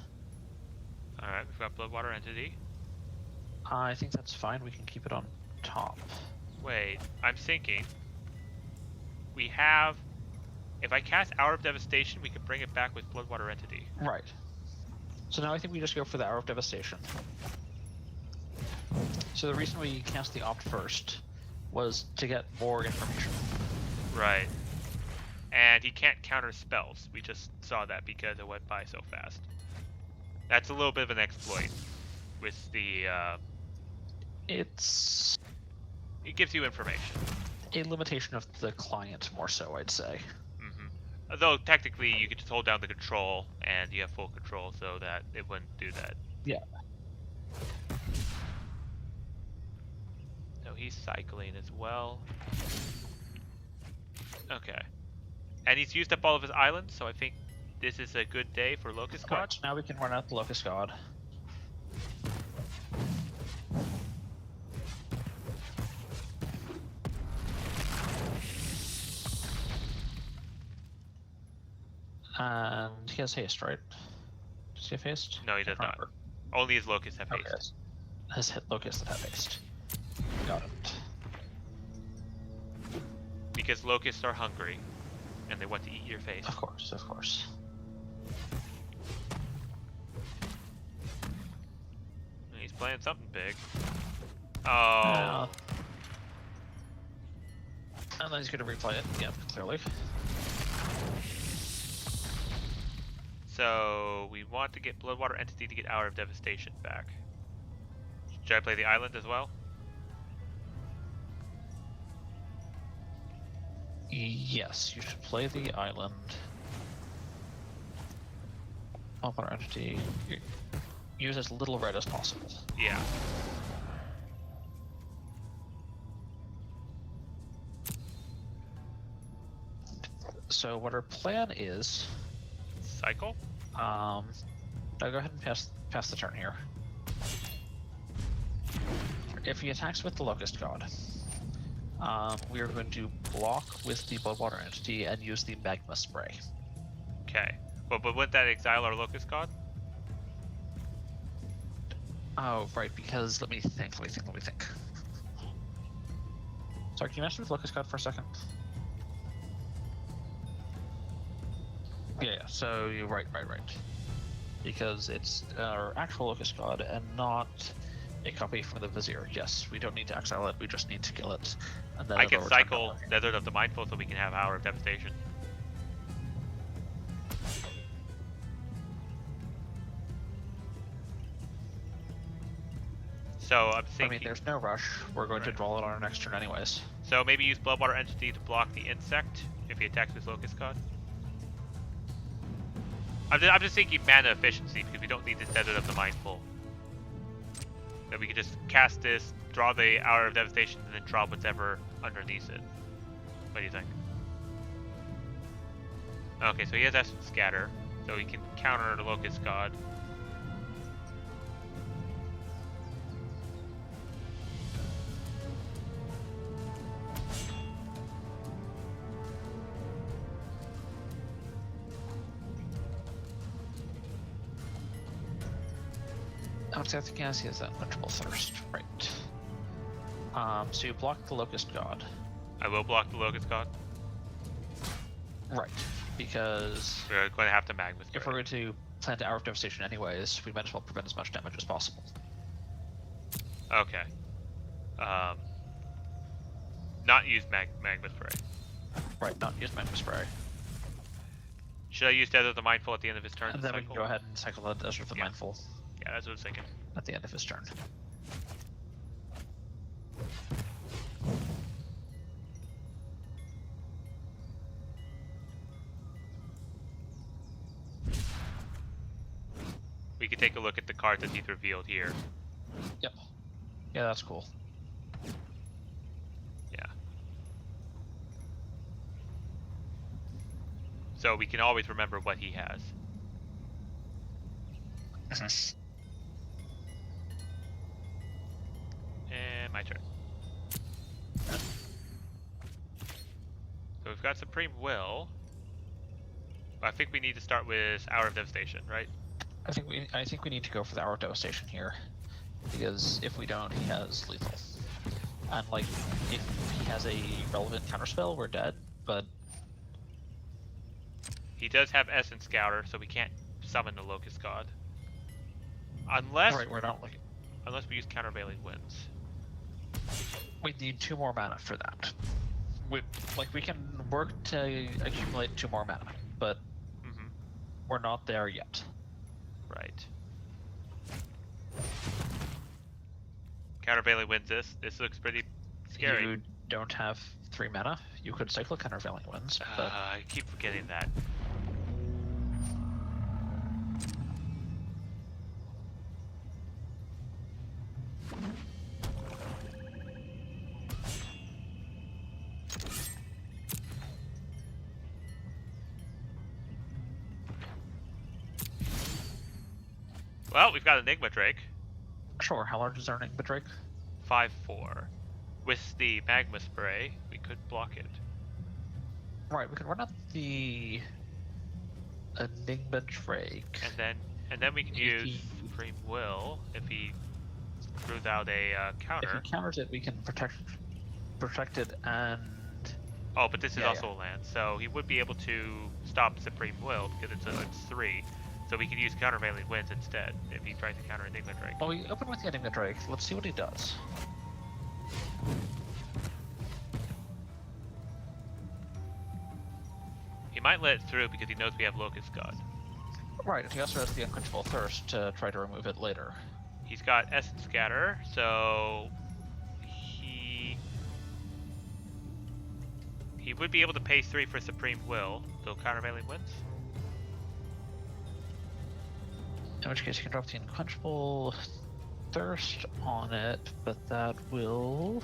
Alright, we've got Bloodwater Entity. I think that's fine. We can keep it on top. Wait, I'm thinking. We have... If I cast Hour of Devastation, we can bring it back with Bloodwater Entity. Right. So now I think we just go for the Hour of Devastation. So the reason we cast the Opt first was to get more information. Right. And he can't counter spells. We just saw that because it went by so fast. That's a little bit of an exploit with the... It gives you information. A limitation of the client, more so, I'd say. Although, technically, you could just hold down the control, and you have full control, so that it wouldn't do that. Yeah. So he's cycling as well. Okay. And he's used up all of his islands, so I think this is a good day for Locust God. Right, now we can run out the Locust God. And he has haste, right? Does he have haste? No, he does not. Only his Locusts have haste. Okay. His Locusts that have haste. Got it. Because Locusts are hungry, and they want to eat your face. Of course, of course. He's playing something big. Oh. And then he's going to replay it, yeah, clearly. So, we want to get Bloodwater Entity to get Hour of Devastation back. Should I play the island as well? Yes, you should play the island. Bloodwater Entity. Use as little red as possible. Yeah. So what our plan is, Cycle? now go ahead and pass the turn here. If he attacks with the Locust God, we are going to block with the Bloodwater Entity and use the Magma Spray. Okay. But wouldn't that exile our Locust God? Oh, right, because let me think. Sorry, can you mess with Locust God for a second? Yeah, so you're right. Because it's our actual Locust God and not a copy from the Vizier. Yes, we don't need to exile it, we just need to kill it. And then I can cycle Desert of the Mindful so we can have Hour of Devastation. So I'm thinking... I mean, there's no rush. We're going to draw it on our next turn anyways. So maybe use Bloodwater Entity to block the Insect if he attacks with Locust God. I'm just thinking mana efficiency because we don't need this Desert of the Mindful. That we can just cast this, draw the Hour of Devastation, and then draw whatever underneath it. What do you think? Okay, so he has Essence Scatter, so he can counter the Locust God. Oh, so I think he has that Unquenchable Thirst, right. So you block the Locust God. I will block the Locust God. Right, because we're going to have to Magma Spray. If we're going to plan to Hour of Devastation anyways, we might as well prevent as much damage as possible. Okay. Not use Magma Spray. Right, not use Magma Spray. Should I use Desert of the Mindful at the end of his turn? And then we can go ahead and cycle the Desert of the Mindful. Yeah, that's what I was thinking. At the end of his turn. We can take a look at the cards that he's revealed here. Yep. Yeah, that's cool. Yeah. So we can always remember what he has. And my turn. So we've got Supreme Will. But I think we need to start with Hour of Devastation, right? I think we need to go for the Hour of Devastation here, because if we don't, he has lethal. And like, if he has a relevant counterspell, we're dead. But he does have Essence Scouter, so we can't summon the Locust God. Unless we're not looking. Unless we use Countervailing Winds. We need 2 more mana for that. We can work to accumulate 2 more mana, but we're not there yet. Right. Countervailing Winds this. This looks pretty scary. You don't have 3 mana. You could cycle Countervailing Winds, but... I keep forgetting that. Well, we've got Enigma Drake. Sure, how large is our Enigma Drake? 5/4. With the Magma Spray, we could block it. Right, we can run out the Enigma Drake. And then we can use Supreme Will if he throws out a counter. If he counters it, we can protect it and... Oh, but this is also a land, so he would be able to stop Supreme Will because it's 3. So we can use Countervailing Winds instead if he tries to counter Enigma Drake. Well, we open with the Enigma Drake. Let's see what he does. He might let it through because he knows we have Locust God. Right, and he also has the Unquenchable Thirst to try to remove it later. He's got Essence Scatter, so he would be able to pay 3 for Supreme Will, so Countervailing Winds. In which case, you can drop the Unquenchable Thirst on it, but that will...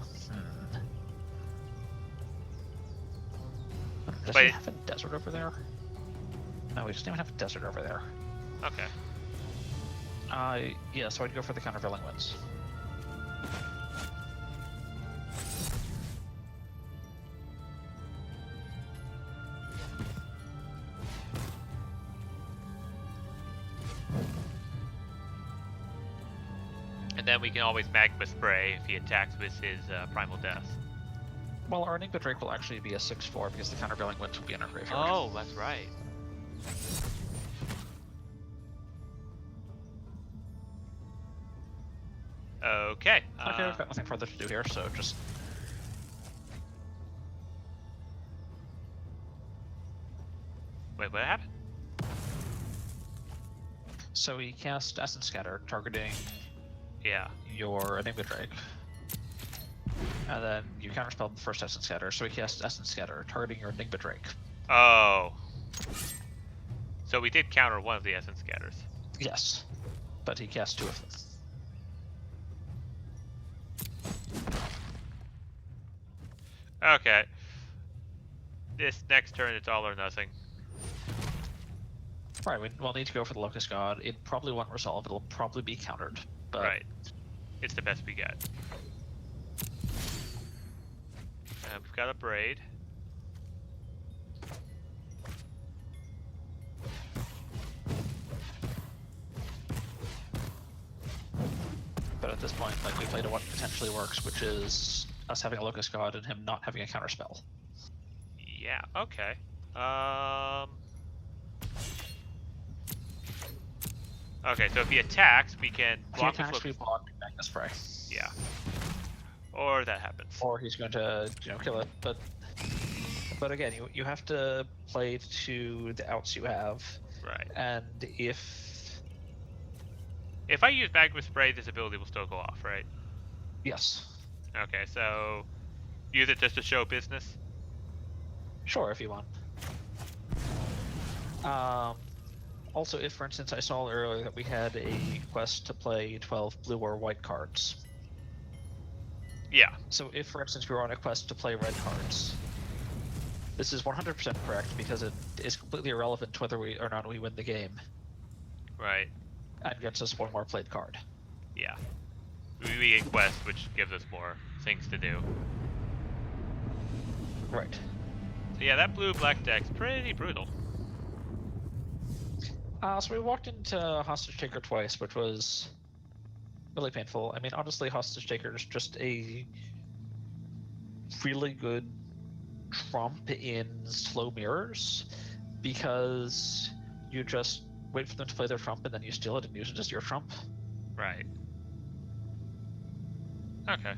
Does Wait. he have a desert over there? No, he doesn't even have a desert over there. Okay. Yeah, so I'd go for the countervailing winds. And then we can always magma spray if he attacks with his primal death. Well, our Enigma Drake will actually be a 6/4 because the countervailing winds will be in our graveyard. Oh, that's right. Okay. Okay, we've got nothing further to do here, so just... Wait, what happened? So he cast Essence Scatter, targeting Yeah. your Enigma Drake. And then you counterspell the first Essence Scatter, so he casts Essence Scatter, targeting your Enigma Drake. Oh. So we did counter one of the essence scatters. Yes, but he cast 2 of them. Okay. This next turn, it's all or nothing. Right, we'll need to go for the Locust God. It probably won't resolve, it'll probably be countered. But Right. It's the best we get. We've got a braid. But at this point, like, we played to what potentially works, which is us having a Locust God and him not having a counterspell. Yeah, okay. Okay, so if he attacks, we can If he block attacks, we with block Magna Spray. Yeah. Or that happens. Or he's going to, kill it. But again, you have to play to the outs you have. Right. And if I use magma spray, this ability will still go off, right? yes, Okay, so use it just to show business. sure, if you want. Also, if, for instance, I saw earlier that we had a quest to play 12 blue or white cards. Yeah. So if, for instance, we were on a quest to play red cards, this is 100% correct because it is completely irrelevant to whether we or not we win the game. Right. And gets us 1 more played card. Yeah. We get quests, which gives us more things to do. Right. So yeah, that blue-black deck's pretty brutal. So we walked into Hostage Taker twice, which was really painful. I mean, honestly, Hostage Taker is just a really good trump in slow mirrors, because you just wait for them to play their trump and then you steal it and use it as your trump. Right. Okay.